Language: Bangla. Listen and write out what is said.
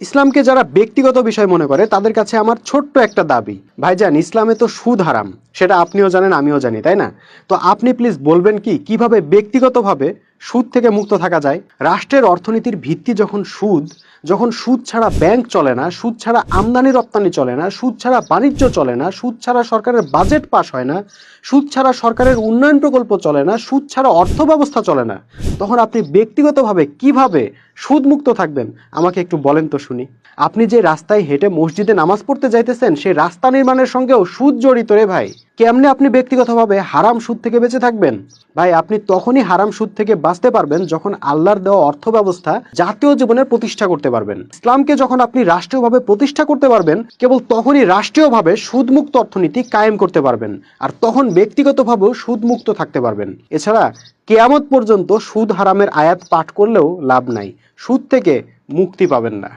ইসলামকে যারা ব্যক্তিগত বিষয় মনে করে তাদের কাছে আমার ছোট্ট একটা দাবি, ভাইজান ইসলামে তো সুদ হারাম, সেটা আপনিও জানেন আমিও জানি, তাই না? তো আপনি প্লিজ বলবেন কি কিভাবে ব্যক্তিগতভাবে সুদ থেকে মুক্ত থাকা যায়। রাষ্ট্রের অর্থনীতির ভিত্তি যখন সুদ, যখন সুদ ছাড়া ব্যাংক চলে না, সুদ ছাড়া আমদানি রপ্তানি চলে না, সুদ ছাড়া বাণিজ্য চলে না, সুদ ছাড়া সরকারের বাজেট পাস হয় না, সুদ ছাড়া সরকারের উন্নয়ন প্রকল্প চলে না, সুদ ছাড়া অর্থ ব্যবস্থা চলে না, তখন আপনি ব্যক্তিগতভাবে কিভাবে সুদ মুক্ত থাকবেন আমাকে একটু বলেন তো শুনি। আপনি যে রাস্তায় হেঁটে মসজিদে নামাজ পড়তে যাইতেছেন সেই রাস্তা নির্মাণের সঙ্গেও সুদ জড়িত রে ভাই। কেমনে আপনি ব্যক্তিগতভাবে হারাম সুদ থেকে বেঁচে থাকবেন? ভাই আপনি তখনই হারাম সুদ থেকে বাঁচতে পারবেন যখন আল্লাহর দেওয়া অর্থ ব্যবস্থা জাতীয় জীবনের প্রতিষ্ঠা করতে পারবেন। ইসলামকে যখন আপনি রাষ্ট্রীয়ভাবে প্রতিষ্ঠা করতে পারবেন, কেবল তখনই রাষ্ট্রীয়ভাবে সুদমুক্ত অর্থনীতি কায়েম করতে পারবেন, আর তখন ব্যক্তিগতভাবেও সুদমুক্ত থাকতে পারবেন। এছাড়া কিয়ামত পর্যন্ত সুদ হারামের আয়াত পাঠ করলেও লাভ নাই, সুদ থেকে মুক্তি পাবেন না।